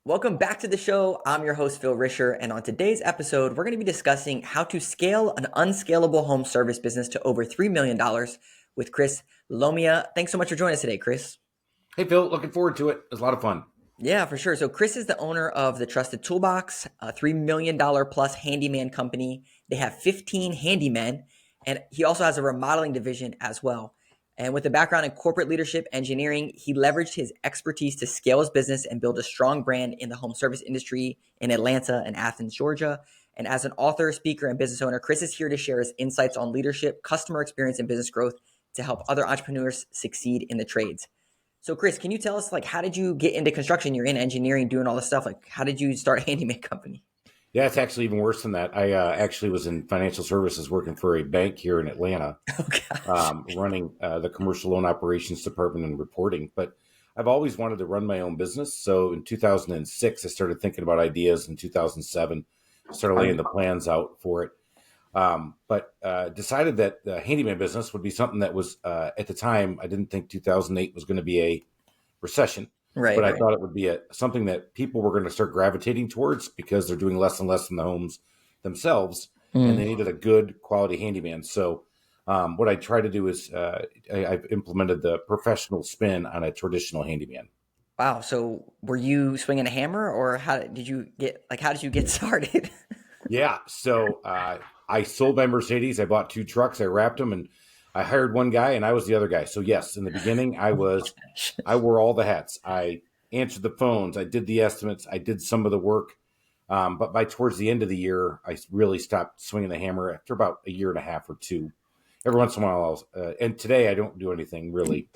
Welcome back to the show. I'm your host, Phil Risher, and on today's episode, we're going to be discussing how to scale an unscalable home service business to over $3 million with Chris Lalomia. Thanks so much for joining us today, Chris. Hey, Phil, looking forward to it. It was a lot of fun. Yeah, for sure. So Chris is the owner of the Trusted Toolbox, a $3 million plus handyman company. They have 15 handymen, and he also has a remodeling division as well. And with a background in corporate leadership engineering, he leveraged his expertise to scale his business and build a strong brand in the home service industry in Atlanta and Athens, Georgia. And as an author, speaker, and business owner, Chris is here to share his insights on leadership, customer experience, and business growth to help other entrepreneurs succeed in the trades. So Chris, can you tell us how did you get into construction? You're in engineering, doing all this stuff. How did you start a handyman company? Yeah, it's actually even worse than that. I actually was in financial services working for a bank here in Atlanta, Oh gosh. running the commercial loan operations department and reporting. But I've always wanted to run my own business. So in 2006, I started thinking about ideas. In 2007, I started laying the plans out for it. But decided that the handyman business would be something that was, at the time, I didn't think 2008 was going to be a recession, Right, but I right. thought it would be something that people were going to start gravitating towards because they're doing less and less in the homes themselves, and they Mm. needed a good quality handyman. So what I try to do is I've implemented the professional spin on a traditional handyman. Wow. So were you swinging a hammer, or how did you get started? Yeah. So I sold my Mercedes. I bought two trucks. I wrapped them, and I hired one guy, and I was the other guy. So yes, in the beginning, I wore all the hats. I answered the phones. I did the estimates. I did some of the work. But by towards the end of the year, I really stopped swinging the hammer after about a year and a half or two. Every once in a while, and today I don't do anything really.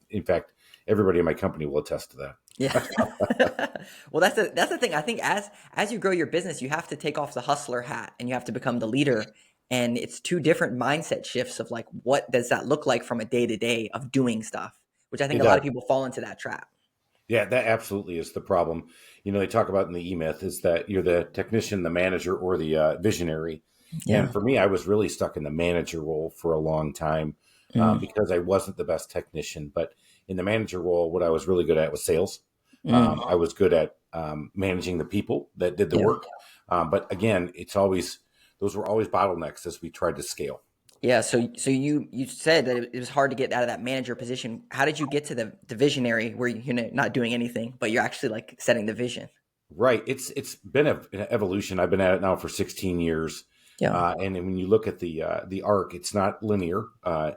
In fact, everybody in my company will attest to that. Yeah. Well, that's the thing. I think as you grow your business, you have to take off the hustler hat and you have to become the leader. And it's two different mindset shifts of what does that look like from a day to day of doing stuff, which I think It a lot does. of people fall into that trap. Yeah, that absolutely is the problem. They talk about in the E-Myth is that you're the technician, the manager, or the visionary. Yeah. And for me, I was really stuck in the manager role for a long time Mm, because I wasn't the best technician. But in the manager role, what I was really good at was sales. mm, I was good at managing the people that did the yeah. work. But again, those were always bottlenecks as we tried to scale. Yeah, so you said that it was hard to get out of that manager position. How did you get to the visionary where you're not doing anything, but you're actually setting the vision? Right. It's been an evolution. I've been at it now for 16 years. Yeah. And then when you look at the arc, it's not linear.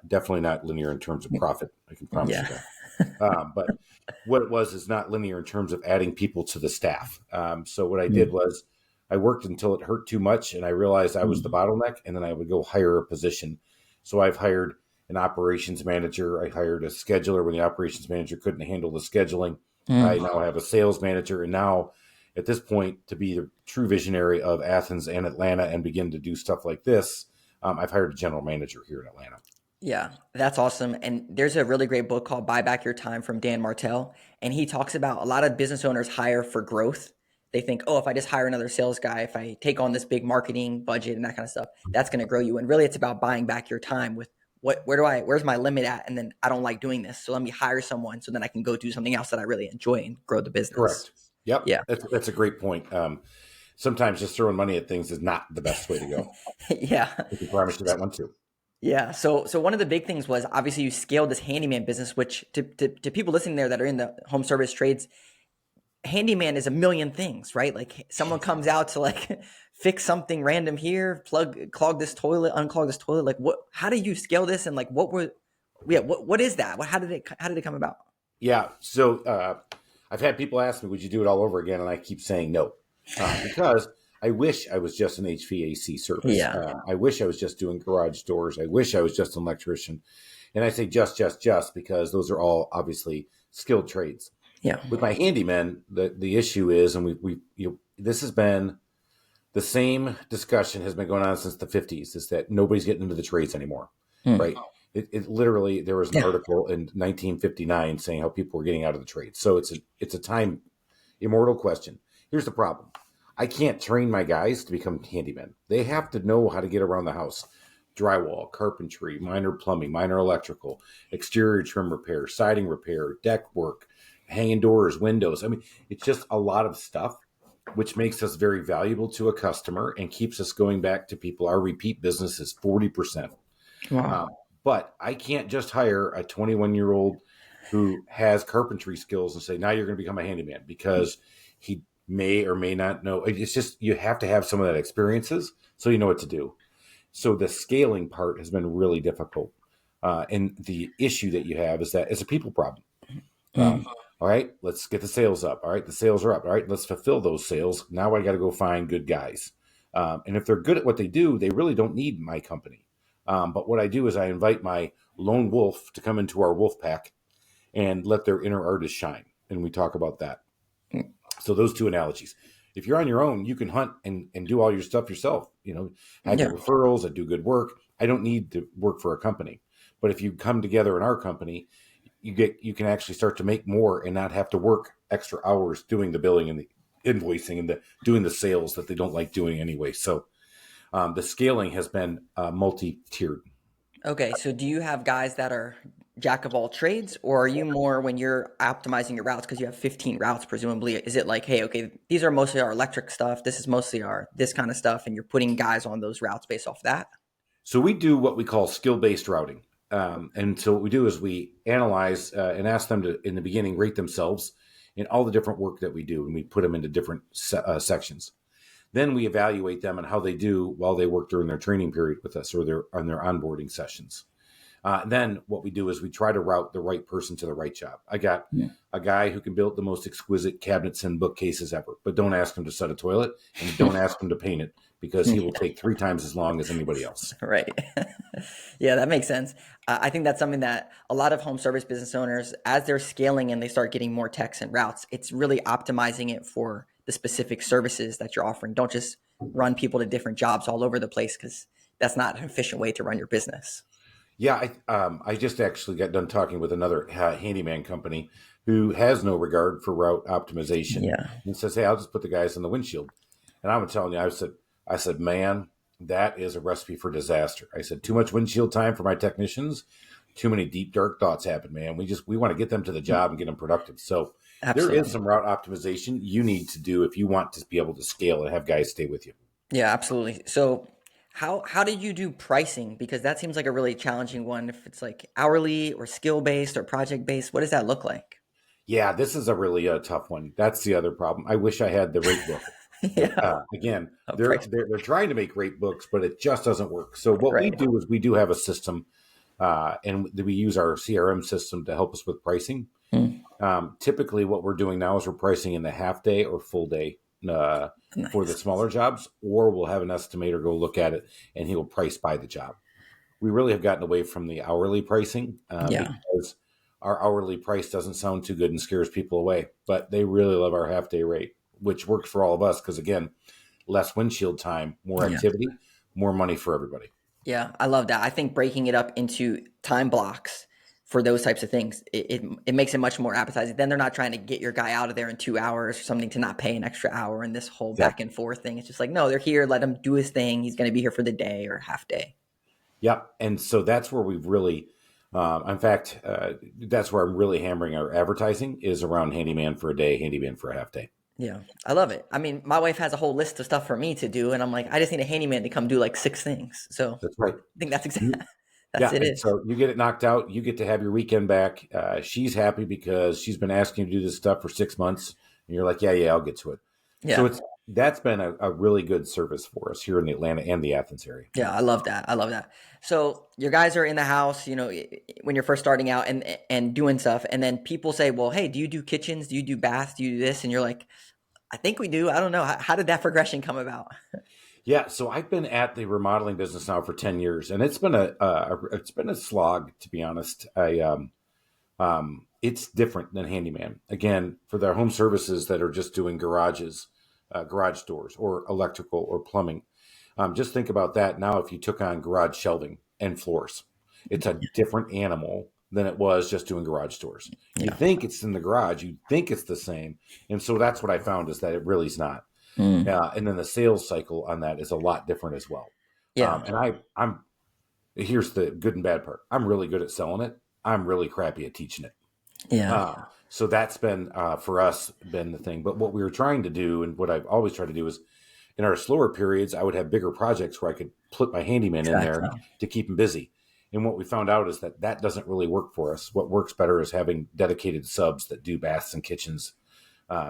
Definitely not linear in terms of profit. I can promise Yeah. you that. But what it was is not linear in terms of adding people to the staff. So what I did Mm, was I worked until it hurt too much, and I realized I was the mm, bottleneck, and then I would go hire a position. So I've hired an operations manager. I hired a scheduler when the operations manager couldn't handle the scheduling. I mm. now have a sales manager, and now at this point, to be the true visionary of Athens and Atlanta and begin to do stuff like this, I've hired a general manager here in Atlanta. Yeah, that's awesome. And there's a really great book called Buy Back Your Time from Dan Martell. And he talks about a lot of business owners hire for growth. They think, oh, if I just hire another sales guy, if I take on this big marketing budget and that kind of stuff, that's going to grow you. And really, it's about buying back your time with where's my limit at? And then I don't like doing this. So let me hire someone so then I can go do something else that I really enjoy and grow the business. Correct. Yep, Yeah. that's a great point. Sometimes just throwing money at things is not the best way to go. Yeah. I can promise you that one too. Yeah. So one of the big things was obviously you scaled this handyman business, which to people listening there that are in the home service trades, handyman is a million things, right? Like someone comes out to fix something random here, clog this toilet, unclog this toilet. How do you scale this? And what is that? How did it come about? Yeah. So I've had people ask me, "Would you do it all over again?" And I keep saying no, because I wish I was just an HVAC service. Yeah. I wish I was just doing garage doors. I wish I was just an electrician. And I say just because those are all obviously skilled trades. Yeah. With my handyman, the issue is, and this has been the same discussion has been going on since the 50s, is that nobody's getting into the trades anymore, Hmm. right? It literally, there was an Yeah. article in 1959 saying how people were getting out of the trade. So it's a time immortal question. Here's the problem. I can't train my guys to become handymen. They have to know how to get around the house. Drywall, carpentry, minor plumbing, minor electrical, exterior trim repair, siding repair, deck work, hanging doors, windows. I mean, it's just a lot of stuff, which makes us very valuable to a customer and keeps us going back to people. Our repeat business is 40%. Wow. Um, but I can't just hire a 21-year-old who has carpentry skills and say, now you're going to become a handyman, because he may or may not know. It's just, you have to have some of that experiences so you know what to do. So the scaling part has been really difficult. And the issue that you have is that it's a people problem. Mm. All right, let's get the sales up. All right, the sales are up. All right, let's fulfill those sales. Now I got to go find good guys. And if they're good at what they do, they really don't need my company. But what I do is I invite my lone wolf to come into our wolf pack and let their inner artist shine. And we talk about that. So those two analogies. If you're on your own, you can hunt and do all your stuff yourself. Have Yeah. your referrals and do good work. I don't need to work for a company. But if you come together in our company, you can actually start to make more and not have to work extra hours doing the billing and the invoicing and doing the sales that they don't like doing anyway. So the scaling has been multi-tiered. Okay, so do you have guys that are jack of all trades, or are you more when you're optimizing your routes because you have 15 routes, presumably? Is it like, hey, okay, these are mostly our electric stuff, this is mostly our this kind of stuff, and you're putting guys on those routes based off that? So we do what we call skill-based routing. And so what we do is we analyze and ask them to, in the beginning, rate themselves in all the different work that we do, and we put them into different sections. Then we evaluate them and how they do while they work during their training period with us or on their onboarding sessions. Then what we do is we try to route the right person to the right job. I got Yeah. a guy who can build the most exquisite cabinets and bookcases ever, but don't ask him to set a toilet and don't ask him to paint it, because he will take 3 times as long as anybody else. Right. Yeah, that makes sense. I think that's something that a lot of home service business owners, as they're scaling and they start getting more techs and routes, it's really optimizing it for the specific services that you're offering. Don't just run people to different jobs all over the place, because that's not an efficient way to run your business. Yeah, I just actually got done talking with another handyman company who has no regard for route optimization Yeah. and says, "Hey, I'll just put the guys in the windshield." And I'm telling you, I said, man, that is a recipe for disaster. I said, too much windshield time for my technicians, too many deep dark thoughts happen, man. We want to get them to the job and get them productive. So there is Absolutely. some route optimization you need to do if you want to be able to scale and have guys stay with you. Yeah, absolutely. So how did you do pricing? Because that seems like a really challenging one. If it's like hourly or skill based or project based, what does that look like? Yeah, this is a really tough one. That's the other problem. I wish I had the rate book. But Yeah. again, A they're, price. they're they're trying to make rate books, but it just doesn't work. So what we Right. do is we do have a system, and we use our CRM system to help us with pricing. Hmm. Typically, what we're doing now is we're pricing in the half day or full day uh, for the Nice. smaller jobs, or we'll have an estimator go look at it and he will price by the job. We really have gotten away from the hourly pricing Yeah. because our hourly price doesn't sound too good and scares people away, but they really love our half day rate, which works for all of us because, again, less windshield time, more Yeah. activity, more money for everybody. Yeah. I love that. I think breaking it up into time blocks for those types of things, it makes it much more appetizing. Then they're not trying to get your guy out of there in 2 hours or something to not pay an extra hour and this whole back Exactly. and forth thing. It's just like, no, they're here. Let him do his thing. He's going to be here for the day or half day. Yep. And so that's where we've really, in fact, that's where I'm really hammering our advertising is around handyman for a day, handyman for a half day. Yeah, I love it. I mean, my wife has a whole list of stuff for me to do, and I'm like, I just need a handyman to come do like 6 things. So That's right. I think that's exactly You- that's Yeah. it And is. so you get it knocked out. You get to have your weekend back. She's happy because she's been asking you to do this stuff for 6 months. And you're like, yeah, yeah, I'll get to it. So Yeah, that's been a really good service for us here in the Atlanta and the Athens area. yeah, I love that. I love that. So your guys are in the house, when you're first starting out and doing stuff, and then people say, "Well, hey, do you do kitchens? Do you do baths? Do you do this?" And you're like, "I think we do. I don't know. How did that progression come about?" Yeah, so I've been at the remodeling business now for 10 years, and it's been a slog, to be honest. It's different than handyman. Again, for their home services that are just doing garages, garage doors, or electrical or plumbing, just think about that now. If you took on garage shelving and floors, it's a different animal than it was just doing garage doors. You Yeah. think it's in the garage, you think it's the same, and so that's what I found is that it really is not. Mm. And then the sales cycle on that is a lot different as well. Yeah. And I'm here's the good and bad part. I'm really good at selling it. I'm really crappy at teaching it. Yeah. So that's been for us been the thing. But what we were trying to do, and what I've always tried to do, is in our slower periods, I would have bigger projects where I could put my handyman in there Exactly. to keep him busy. And what we found out is that that doesn't really work for us. What works better is having dedicated subs that do baths and kitchens,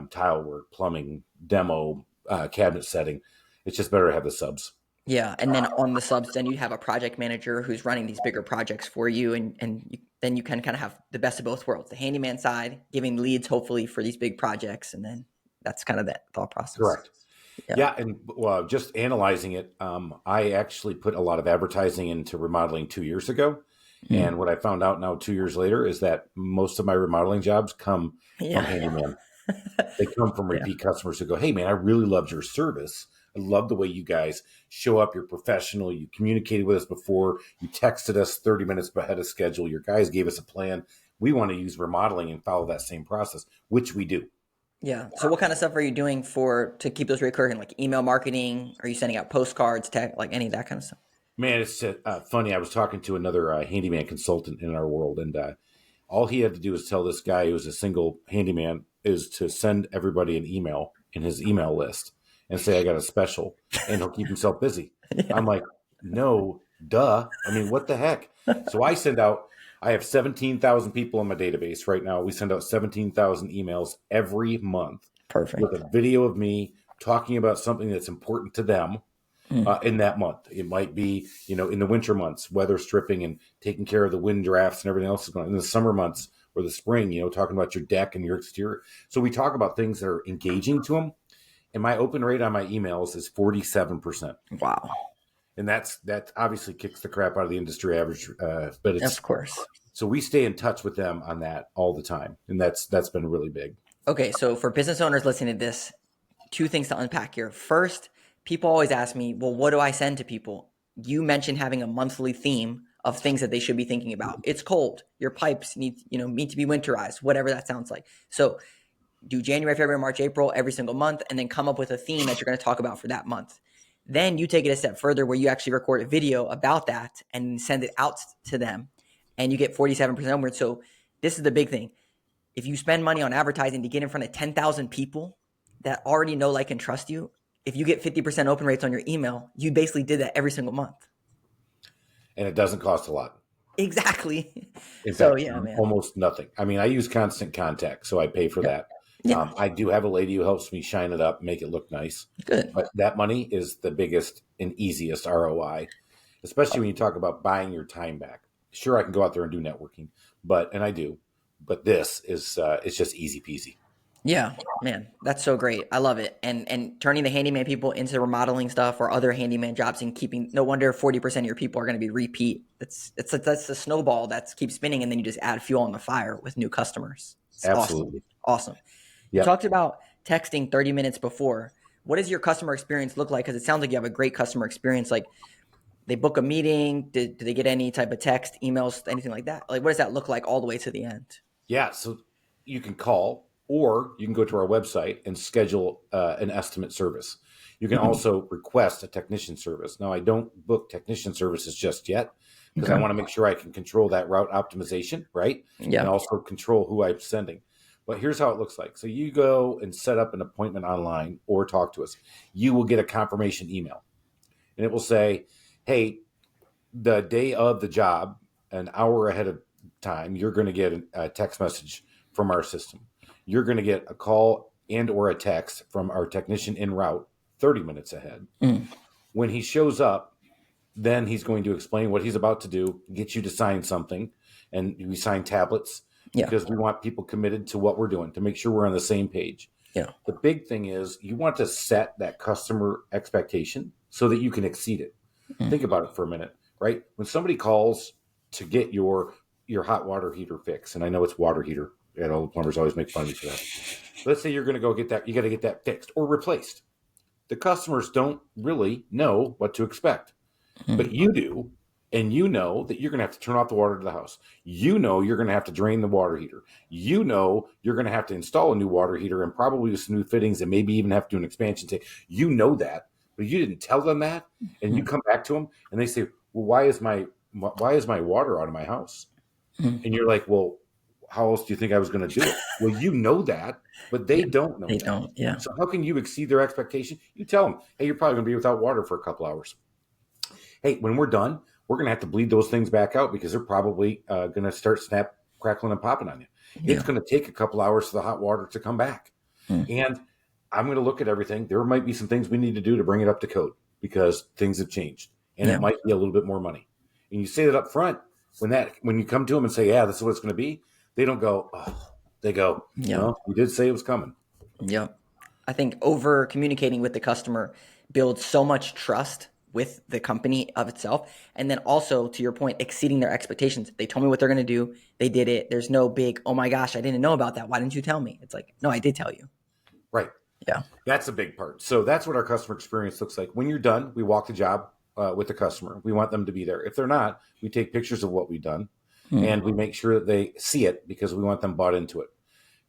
tile work, plumbing, demo, cabinet setting. It's just better to have the subs. Yeah, and then on the subs, then you have a project manager who's running these bigger projects for you, then you can kind of have the best of both worlds: the handyman side, giving leads hopefully for these big projects, and then that's kind of that thought process. Correct. Yeah. Yeah, and just analyzing it, I actually put a lot of advertising into remodeling 2 years ago. Mm. And what I found out now 2 years later is that most of my remodeling jobs come from Yeah. handyman. They come from Yeah. repeat customers who go, "Hey, man, I really loved your service. I love the way you guys show up. You're professional. You communicated with us before. You texted us 30 minutes ahead of schedule. Your guys gave us a plan. We want to use remodeling and follow that same process," which we do. Yeah. So what kind of stuff are you doing to keep those recurring, like email marketing? Are you sending out postcards, like any of that kind of stuff? Man, it's funny. I was talking to another handyman consultant in our world, and all he had to do is tell this guy who was a single handyman is to send everybody an email in his email list and say, "I got a special," and he'll keep himself busy. Yeah. I'm like, no, duh. I mean, what the heck? So I send out, I have 17,000 people in my database right now. We send out 17,000 emails every month with Perfect. a video of me talking about something that's important to them Mm. in that month. It might be, in the winter months, weather stripping and taking care of the wind drafts and everything else is going on. In the summer months or the spring, talking about your deck and your exterior. So we talk about things that are engaging to them. And my open rate on my emails is 47%. Wow. And that obviously kicks the crap out of the industry average. But it's, Of course. so we stay in touch with them on that all the time. And that's been really big. Okay, so for business owners listening to this, two things to unpack here. First, people always ask me, well, what do I send to people? You mentioned having a monthly theme of things that they should be thinking about. It's cold. Your pipes need to be winterized, whatever that sounds like. So do January, February, March, April every single month, and then come up with a theme that you're going to talk about for that month. Then you take it a step further where you actually record a video about that and send it out to them, and you get 47% onward. So this is the big thing. If you spend money on advertising to get in front of 10,000 people that already know, like, and trust you, if you get 50% open rates on your email, you basically did that every single month. And it doesn't cost a lot. Exactly. In So fact, yeah, man. almost nothing. I mean, I use Constant Contact, so I pay for that. Yeah. I do have a lady who helps me shine it up, make it look nice. Good. But that money is the biggest and easiest ROI, especially when you talk about buying your time back. Sure, I can go out there and do networking, and I do. But this is it's just easy peasy. Yeah, man, that's so great. I love it. And turning the handyman people into remodeling stuff or other handyman jobs and keeping, no wonder 40% of your people are going to be repeat. That's the snowball that keeps spinning, and then you just add fuel on the fire with new customers. It's Absolutely. awesome. You Yeah. talked about texting 30 minutes before. What does your customer experience look like? Because it sounds like you have a great customer experience. Like, they book a meeting. Do they get any type of text, emails, anything like that? Like, what does that look like all the way to the end? Yeah. So you can call or you can go to our website and schedule an estimate service. You can also request a technician service. Now, I don't book technician services just yet because I want to make sure I can control that route optimization, right? Yeah. And also control who I'm sending. But here's how it looks like. So you go and set up an appointment online or talk to us. You will get a confirmation email. And it will say, hey, the day of the job, an hour ahead of time, you're going to get a text message from our system. You're going to get a call and or a text from our technician en route 30 minutes ahead. When he shows up, then he's going to explain what he's about to do, get you to sign something. And we sign tablets because we want people committed to what we're doing to make sure we're on the same page. Yeah. The big thing is you want to set that customer expectation so that you can exceed it. Think about it for a minute, right? When somebody calls to get your hot water heater fixed, and I know it's water heater, and all the plumbers always make fun of me for that. Let's say you're going to go get that, you got to get that fixed or replaced. The customers don't really know what to expect, but you do. And you know that you're going to have to turn off the water to the house. You know you're going to have to drain the water heater. You know you're going to have to install a new water heater and probably with some new fittings and maybe even have to do an expansion tank. You know that, but you didn't tell them that. And you come back to them and they say, well, why is my water out of my house? And you're like, well, how else do you think I was going to do it? Well, you know that, but they don't know They that. don't. Yeah. So how can you exceed their expectation? You tell them, hey, you're probably going to be without water for a couple hours. Hey, when we're done, we're going to have to bleed those things back out because they're probably going to start snap, crackling, and popping on you. It's Yeah. going to take a couple hours for the hot water to come back. Mm. And I'm going to look at everything. There might be some things we need to do to bring it up to code because things have changed, and Yeah. it might be a little bit more money. And you say that up front. When you come to them and say, "Yeah, this is what it's going to be," they don't go. Oh. They go, Yeah. "Well, you did say it was coming." Yep. I think over communicating with the customer builds so much trust with the company of itself. And then also, to your point, exceeding their expectations. They told me what they're going to do. They did it. There's no big, oh my gosh, I didn't know about that. Why didn't you tell me? It's like, no, I did tell you. Right. Yeah. That's a big part. So that's what our customer experience looks like. When you're done, we walk the job with the customer. We want them to be there. If they're not, we take pictures of what we've done and we make sure that they see it because we want them bought into it.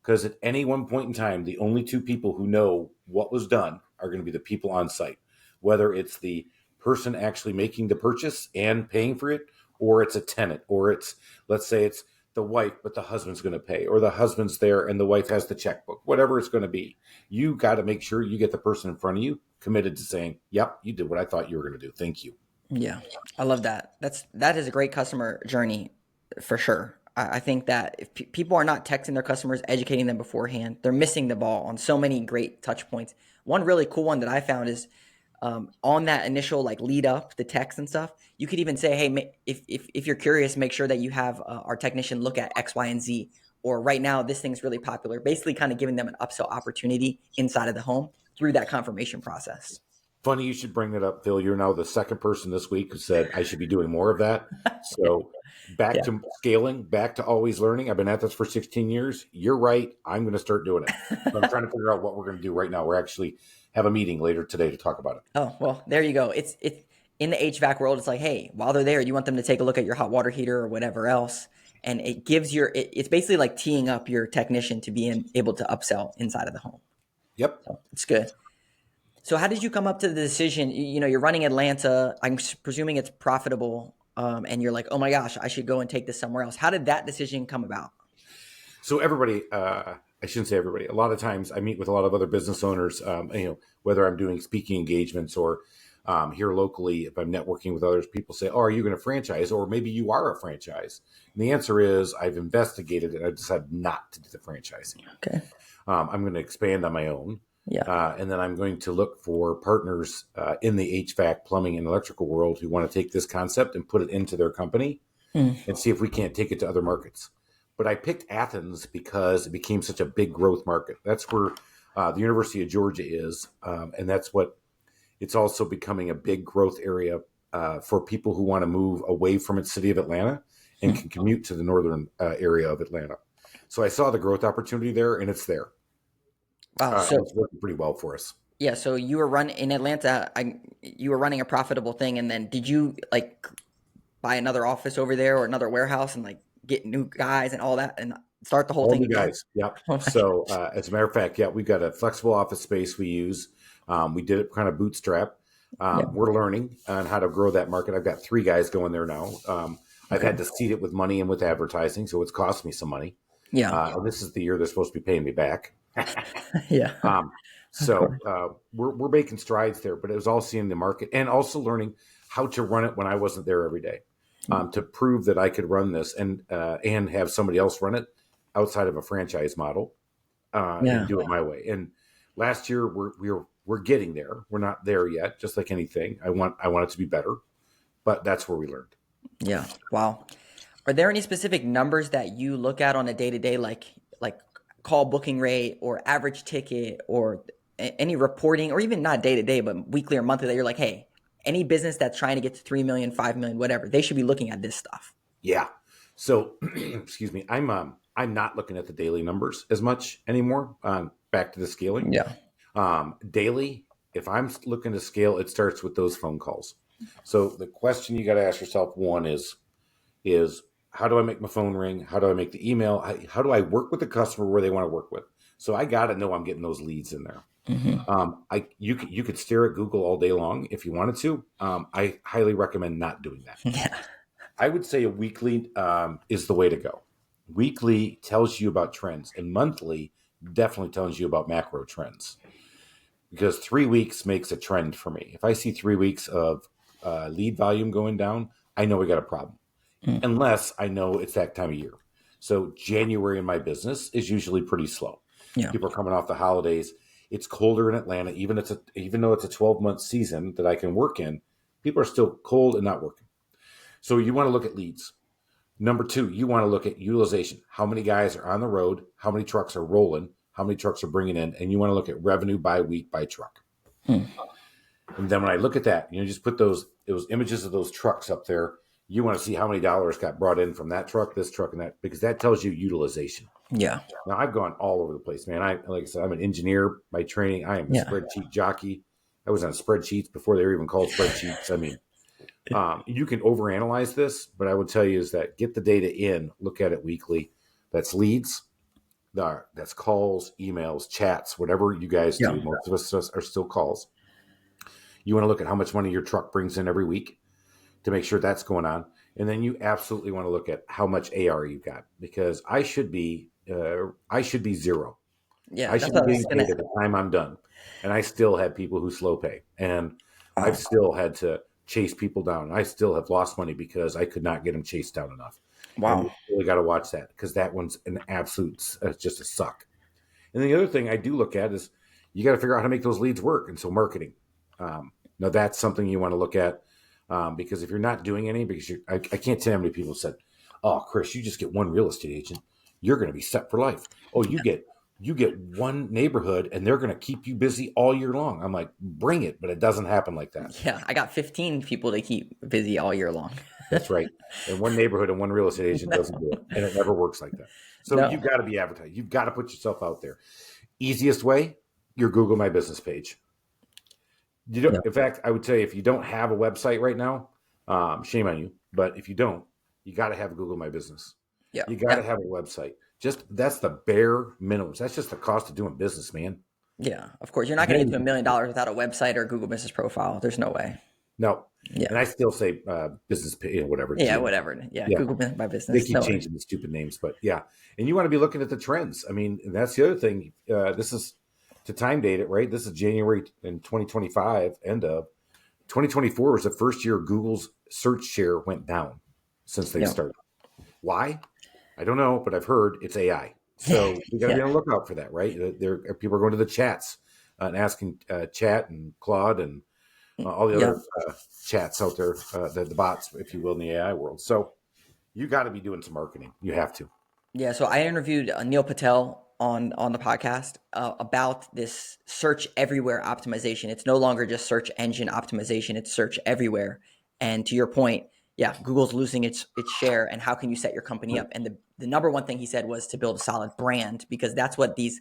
Because at any one point in time, the only two people who know what was done are going to be the people on site, whether it's the person actually making the purchase and paying for it, or it's a tenant, or it's, let's say it's the wife, but the husband's going to pay, or the husband's there and the wife has the checkbook, whatever it's going to be. You got to make sure you get the person in front of you committed to saying, yep, you did what I thought you were going to do. Thank you. Yeah. I love that. That is a great customer journey for sure. I think that if people are not texting their customers, educating them beforehand, they're missing the ball on so many great touch points. One really cool one that I found is on that initial like lead up, the text and stuff. You could even say, hey, if you're curious, make sure that you have our technician look at X, Y, and Z. Or right now, this thing's really popular. Basically, kind of giving them an upsell opportunity inside of the home through that confirmation process. Funny you should bring that up, Phil. You're now the second person this week who said I should be doing more of that. So back Yeah. to scaling, back to always learning. I've been at this for 16 years. You're right. I'm going to start doing it. So I'm trying to figure out what we're going to do right now. We're actually have a meeting later today to talk about it. Oh, well, there you go. It's in the HVAC world. It's like, hey, while they're there, you want them to take a look at your hot water heater or whatever else. And it gives it's basically like teeing up your technician to be able to upsell inside of the home. Yep. So it's good. So how did you come up to the decision? You know, you're running Atlanta. I'm presuming it's profitable. And you're like, oh my gosh, I should go and take this somewhere else. How did that decision come about? So everybody, I shouldn't say everybody. A lot of times I meet with a lot of other business owners, whether I'm doing speaking engagements or here locally, if I'm networking with others, people say, oh, are you going to franchise? Or maybe you are a franchise. And the answer is I've investigated it. And I decided not to do the franchising. Okay. I'm going to expand on my own. Yeah. And then I'm going to look for partners in the HVAC, plumbing, and electrical world who want to take this concept and put it into their company and see if we can't take it to other markets. But I picked Athens because it became such a big growth market. That's where the University of Georgia is. And that's what it's also becoming a big growth area for people who want to move away from its city of Atlanta and can commute to the northern area of Atlanta. So I saw the growth opportunity there, and it's there. Wow. So It's working pretty well for us. yeah, so you were running in Atlanta. You were running a profitable thing, and then did you like buy another office over there or another warehouse and like get new guys and all that and start the whole All thing the again? guys. Yep. Oh my So as a matter of fact, yeah, we've got a flexible office space we use. We did it kind of bootstrap. Yeah. We're learning on how to grow that market. I've got 3 guys going there now. I've had to seed it with money and with advertising, so it's cost me some money. Yeah. And this is the year they're supposed to be paying me back. Yeah. We're making strides there, but it was all seeing the market and also learning how to run it when I wasn't there every day, to prove that I could run this and have somebody else run it outside of a franchise model and do it my way. And last year we're getting there. We're not there yet. Just like anything, I want it to be better, but that's where we learned. Yeah. Wow. Are there any specific numbers that you look at on a day-to-day, like call booking rate or average ticket or any reporting, or even not day-to-day, but weekly or monthly, that you're like, hey, any business that's trying to get to 3 million, 5 million, whatever, they should be looking at this stuff? Yeah. So, excuse me. I'm not looking at the daily numbers as much anymore. Back to the scaling. Yeah. Daily, if I'm looking to scale, it starts with those phone calls. So the question you got to ask yourself, one is how do I make my phone ring? How do I make the email? How do I work with the customer where they want to work with? So I got to know I'm getting those leads in there. You could stare at Google all day long if you wanted to. I highly recommend not doing that. Yeah. I would say a weekly is the way to go. Weekly tells you about trends, and monthly definitely tells you about macro trends, because 3 weeks makes a trend for me. If I see 3 weeks of lead volume going down, I know we got a problem, Mm. unless I know it's that time of year. So January in my business is usually pretty slow. Yeah. People are coming off the holidays. It's colder in Atlanta, even though it's a 12-month season that I can work in. People are still cold and not working. So you want to look at leads. Number two, you want to look at utilization. How many guys are on the road? How many trucks are rolling? How many trucks are bringing in? And you want to look at revenue by week by truck. Mm. And then when I look at that, just put those images of those trucks up there. You want to see how many dollars got brought in from that truck, this truck, and that, because that tells you utilization. Yeah. Now I've gone all over the place, man. Like I said, I'm an engineer by training. I am a Yeah. spreadsheet jockey. I was on spreadsheets before they were even called spreadsheets. I mean, you can overanalyze this, but I would tell you is that get the data in, look at it weekly. That's leads, that's calls, emails, chats, whatever you guys Yeah. do. Most of us are still calls. You want to look at how much money your truck brings in every week to make sure that's going on. And then you absolutely want to look at how much AR you've got, because I should be zero. Yeah. I That's should be what I was getting gonna. paid at the time I'm done. And I still have people who slow pay. And I've Wow. still had to chase people down. I still have lost money because I could not get them chased down enough. And Wow. you really got to watch that, because that one's an absolute, just a suck. And then the other thing I do look at is you got to figure out how to make those leads work. And so marketing. Now that's something you want to look at, because if you're not doing any, because I can't tell how many people said, "Oh, Chris, you just get one real estate agent, you're going to be set for life. Oh, you get one neighborhood, and they're going to keep you busy all year long." I'm like, bring it, but it doesn't happen like that. Yeah. I got 15 people to keep busy all year long. That's right. And one neighborhood and one real estate agent doesn't do it, and it never works like that. So No. you've got to be advertised. You've got to put yourself out there. Easiest way, your Google My Business page. Yeah. In fact, I would tell you, if you don't have a website right now, shame on you. But if you don't, you got to have a Google My Business. Yeah. You got to have a website. Just that's the bare minimum. That's just the cost of doing business, man. Yeah. Of course, you're not going to get to $1 million without a website or Google Business Profile. There's no way. No, and Yeah. I still say business, whatever. Yeah. GM. Whatever. Yeah. Yeah, Google My they Business. keep No way. changing the stupid names, but yeah. And you want to be looking at the trends. I mean, and that's the other thing. This is to time date it, right? This is January in 2025. End of 2024 was the first year Google's search share went down since they Yeah. started. Why? I don't know, but I've heard it's AI. So we got to be Yeah. on the lookout for that, right? There, people are going to the chats and asking Chat and Claude and all the Yeah. other chats out there, the bots, if you will, in the AI world. So you got to be doing some marketing. You have to. Yeah, so I interviewed Neil Patel on the podcast about this search everywhere optimization. It's no longer just search engine optimization; it's search everywhere. And to your point, yeah, Google's losing its share. And how can you set your company up? And the number one thing he said was to build a solid brand, because that's what these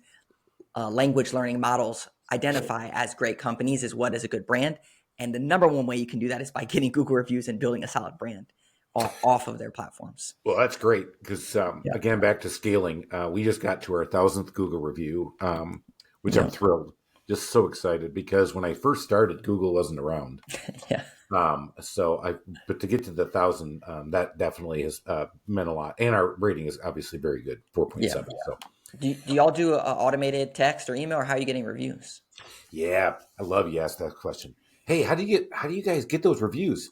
language learning models identify as great companies, is what is a good brand. And the number one way you can do that is by getting Google reviews and building a solid brand off of their platforms. Well, that's great because, Yeah. again, back to scaling, we just got to our 1,000th Google review, which I'm Yeah. thrilled, just so excited, because when I first started, Google wasn't around. Yeah. But to get to the 1,000, that definitely has meant a lot. And our rating is obviously very good, 4.7. Yeah. So, Do y'all do automated text or email, or how are you getting reviews? yeah, I love you asked that question. Hey, how do you guys get those reviews?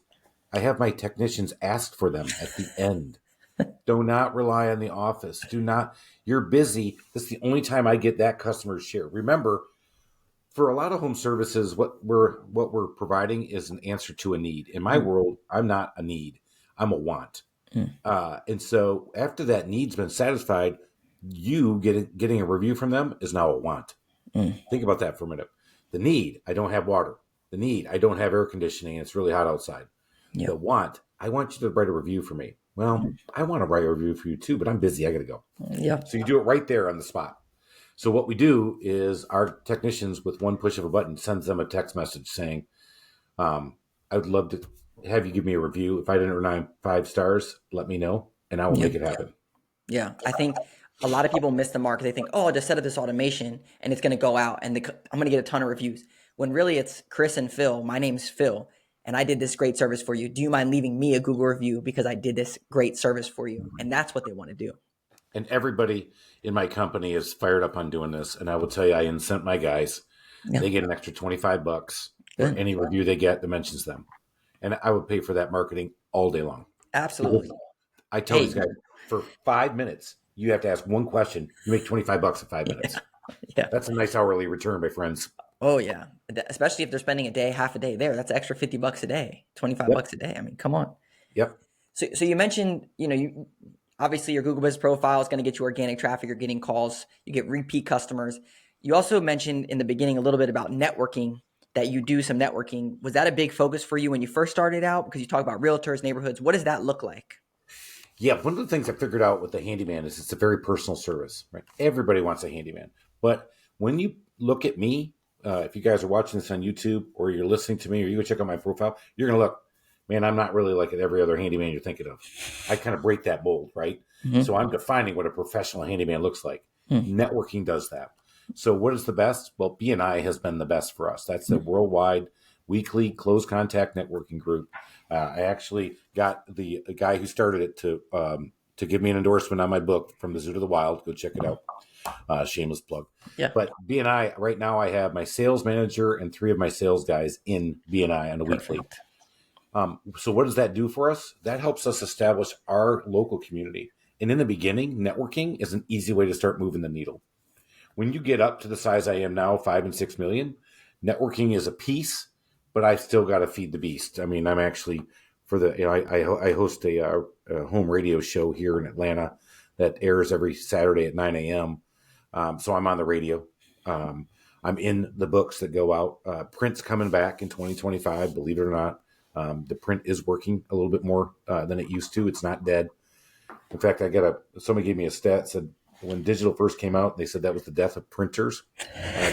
I have my technicians ask for them at the end. Do not rely on the office. You're busy. That's the only time I get that customer share. Remember, for a lot of home services, what we're providing is an answer to a need. In my world, I'm not a need. I'm a want. Mm. And so after that need's been satisfied, you getting a review from them is now a want. Mm. Think about that for a minute. The need, I don't have water. The need, I don't have air conditioning. It's really hot outside. Yeah. The want, I want you to write a review for me. Well, I want to write a review for you too, but I'm busy. I got to go. Yeah. So you do it right there on the spot. So what we do is our technicians, with one push of a button, sends them a text message saying, I would love to have you give me a review. If I didn't earn 5 stars, let me know, and I will make it happen. Yeah. I think a lot of people miss the mark. They think, oh, I'll just set up this automation and it's going to go out and I'm going to get a ton of reviews. When really it's Chris and Phil. My name's Phil, and I did this great service for you. Do you mind leaving me a Google review because I did this great service for you? And that's what they want to do. And everybody in my company is fired up on doing this. And I will tell you, I incent my guys. Yeah, They get an extra $25 for good. any review they get that mentions them. And I would pay for that marketing all day long. Absolutely. I tell these Hey, guys for 5 minutes, you have to ask one question. You make $25 in 5 minutes. yeah, yeah. That's a nice hourly return, my friends. Oh yeah. Especially if they're spending a day, half a day there. That's an extra 50 bucks a day, 25 Yep. bucks a day. I mean, come on. Yep. So you mentioned, you obviously your Google Business Profile is going to get you organic traffic. You're getting calls. You get repeat customers. You also mentioned in the beginning a little bit about networking, that you do some networking. Was that a big focus for you when you first started out? Because you talk about realtors, neighborhoods. What does that look like? Yeah. One of the things I figured out with the handyman is it's a very personal service, right? Everybody wants a handyman. But when you look at me, if you guys are watching this on YouTube or you're listening to me or you go check out my profile, you're going to look, man, I'm not really like every other handyman you're thinking of. I kind of break that mold, right? Mm-hmm. So I'm defining what a professional handyman looks like. Mm-hmm. Networking does that. So what is the best? Well, BNI has been the best for us. That's the worldwide weekly close contact networking group. I actually got the guy who started it to give me an endorsement on my book, From the Zoo to the Wild. Go check it out. Shameless plug. Yeah. But BNI, right now I have my sales manager and 3 of my sales guys in BNI on a weekly. Perfect. So what does that do for us? That helps us establish our local community. And in the beginning, networking is an easy way to start moving the needle. When you get up to the size I am now, 5 and 6 million, networking is a piece, but I've still got to feed the beast. I mean, I'm actually I host a home radio show here in Atlanta that airs every Saturday at 9 a.m. So I'm on the radio. I'm in the books that go out. Print's coming back in 2025, believe it or not. The print is working a little bit more than it used to. It's not dead. In fact, somebody gave me a stat, said when digital first came out, they said that was the death of printers,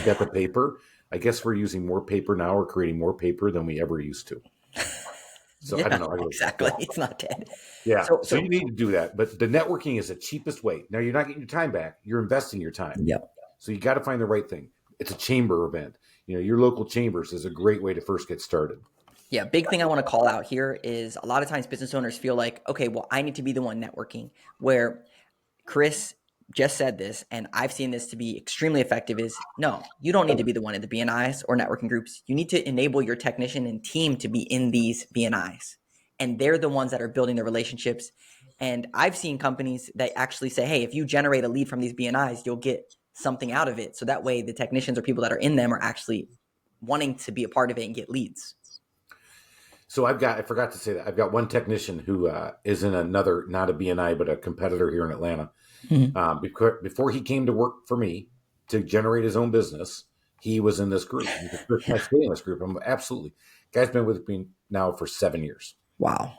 death of paper. I guess we're using more paper now or creating more paper than we ever used to. So I Yeah, don't know. exactly. It's not dead. Yeah. So, So so you need to do that. But the networking is the cheapest way. Now you're not getting your time back. You're investing your time. yeah. So you got to find the right thing. It's a chamber event. Your local chambers is a great way to first get started. Yeah, big thing I want to call out here is a lot of times business owners feel like, okay, well, I need to be the one networking. Where Chris just said this, and I've seen this to be extremely effective, is no, you don't need to be the one in the BNIs or networking groups. You need to enable your technician and team to be in these BNIs. And they're the ones that are building the relationships. And I've seen companies that actually say, hey, if you generate a lead from these BNIs, you'll get something out of it. So that way the technicians or people that are in them are actually wanting to be a part of it and get leads. So I forgot to say that I've got one technician who is in another, not a BNI, but a competitor here in Atlanta. Mm-hmm. Before he came to work for me to generate his own business, he was in this group. Can I stay in this group? I'm absolutely. Guy's been with me now for 7 years. Wow.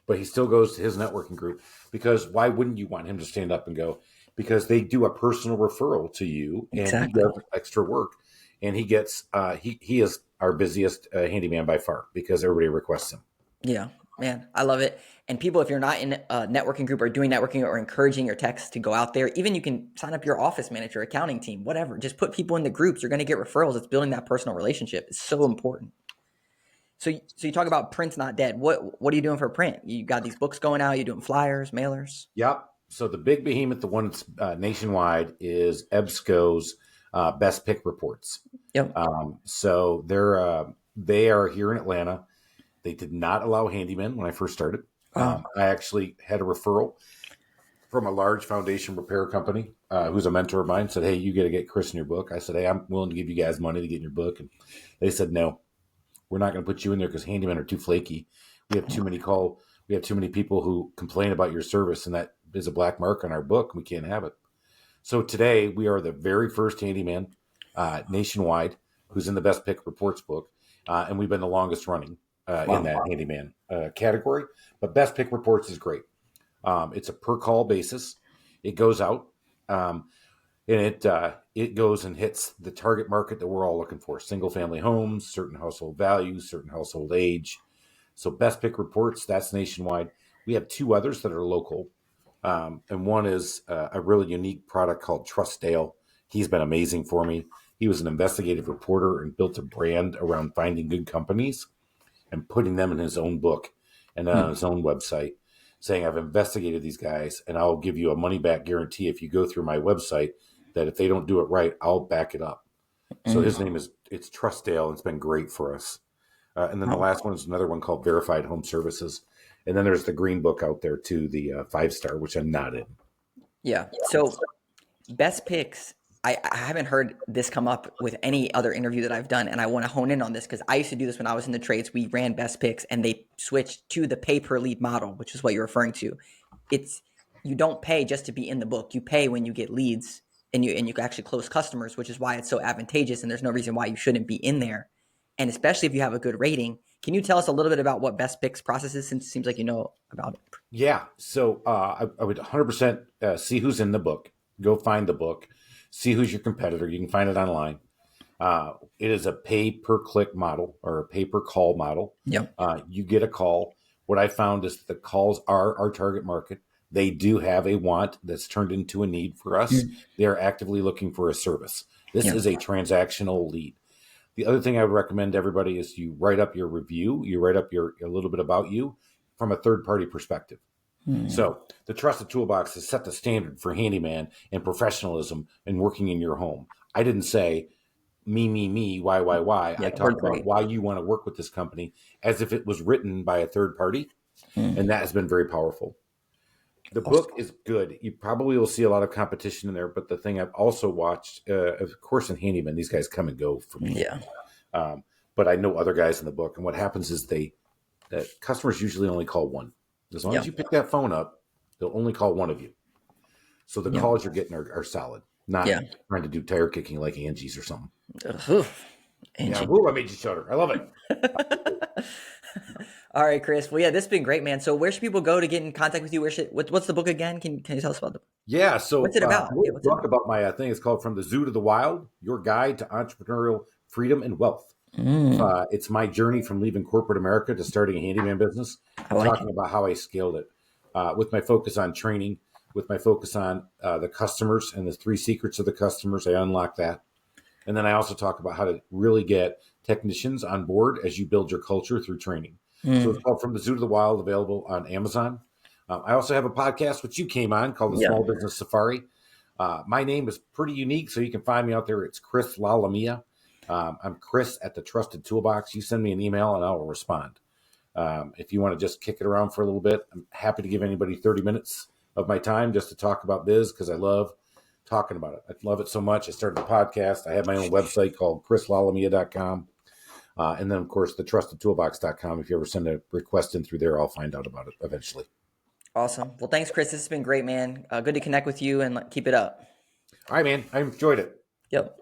But he still goes to his networking group because why wouldn't you want him to stand up and go? Because they do a personal referral to you and Exactly. he does extra work. And he gets, he is our busiest handyman by far because everybody requests him. Yeah, man, I love it. And people, if you're not in a networking group or doing networking or encouraging your techs to go out there, even you can sign up your office manager, accounting team, whatever. Just put people in the groups. You're going to get referrals. It's building that personal relationship. It's so important. So you talk about print's not dead. What are you doing for print? You got these books going out. You doing flyers, mailers? Yep. So the big behemoth, the one that's nationwide, is EBSCO's Best Pick Reports. Yep. So they are here in Atlanta. They did not allow handymen when I first started. Wow. I actually had a referral from a large foundation repair company who's a mentor of mine. Said, "Hey, you got to get Chris in your book." I said, "Hey, I'm willing to give you guys money to get in your book," and they said, "No, we're not going to put you in there because handymen are too flaky. We have too many We have too many people who complain about your service, and that is a black mark on our book. We can't have it." So today we are the very first handyman nationwide who's in the Best Pick Reports book, and we've been the longest running in that handyman category. But Best Pick Reports is great. It's a per call basis. It goes out, and it goes and hits the target market that we're all looking for: single family homes, certain household values, certain household age. So Best Pick Reports, that's nationwide. We have 2 others that are local. And one is a really unique product called Trustdale. He's been amazing for me. He was an investigative reporter and built a brand around finding good companies and putting them in his own book and on his own website. saying I've investigated these guys and I'll give you a money back guarantee if you go through my website, that if they don't do it right, I'll back it up. So his name it's Trustdale, and it's been great for us. And then the last one is another one called Verified Home Services. And then there's the green book out there too, the 5-star, which I'm not in. Yeah. So best picks. I haven't heard this come up with any other interview that I've done, and I want to hone in on this because I used to do this when I was in the trades. We ran best picks, and they switched to the pay per lead model, which is what you're referring to. It's you don't pay just to be in the book. You pay when you get leads, and you can actually close customers, which is why it's so advantageous. And there's no reason why you shouldn't be in there, and especially if you have a good rating. Can you tell us a little bit about what best picks process is, since it seems like you know about it? Yeah. So I would 100% see who's in the book. Go find the book. See who's your competitor. You can find it online. It is a pay per click model or a pay per call model. Yep. You get a call. What I found is the calls are our target market. They do have a want that's turned into a need for us. They are actively looking for a service. This is a transactional lead. The other thing I would recommend to everybody is you write up your review. You write up a little bit about you from a third party perspective. So the Trusted Toolbox has set the standard for handyman and professionalism and working in your home. I didn't say me, why. Yeah, I talked about why you want to work with this company as if it was written by a third party. And that has been very powerful. The book is good. You probably will see a lot of competition in there. But the thing I've also watched, of course, in handyman, these guys come and go for me. Yeah. But I know other guys in the book. And what happens is that customers usually only call one. As long as you pick that phone up, they'll only call one of you. So the calls you're getting are solid, not trying to do tire kicking like Angie's or something. Angie. Yeah, I made you shudder. I love it. All right, Chris. Well, yeah, this has been great, man. So where should people go to get in contact with you? What's the book again? Can you tell us about the book? Yeah, so what's it about? What's talk about my thing. It's called From the Zoo to the Wild, Your Guide to Entrepreneurial Freedom and Wealth. It's my journey from leaving corporate America to starting a handyman business. Talking about how I scaled it with my focus on training, with my focus on the customers and the 3 secrets of the customers. I unlock that. And then I also talk about how to really get technicians on board as you build your culture through training. So it's called From the Zoo to the Wild, available on Amazon. I also have a podcast, which you came on, called The Small Business Safari. My name is pretty unique, so you can find me out there. It's Chris Lalomia. I'm Chris at the Trusted Toolbox. You send me an email and I will respond. If you want to just kick it around for a little bit, I'm happy to give anybody 30 minutes of my time just to talk about biz, because I love talking about it. I love it so much. I started the podcast. I have my own website called chrislalomia.com. And then, of course, the trustedtoolbox.com. If you ever send a request in through there, I'll find out about it eventually. Awesome. Well, thanks, Chris. This has been great, man. Good to connect with you, and keep it up. All right, man. I enjoyed it. Yep.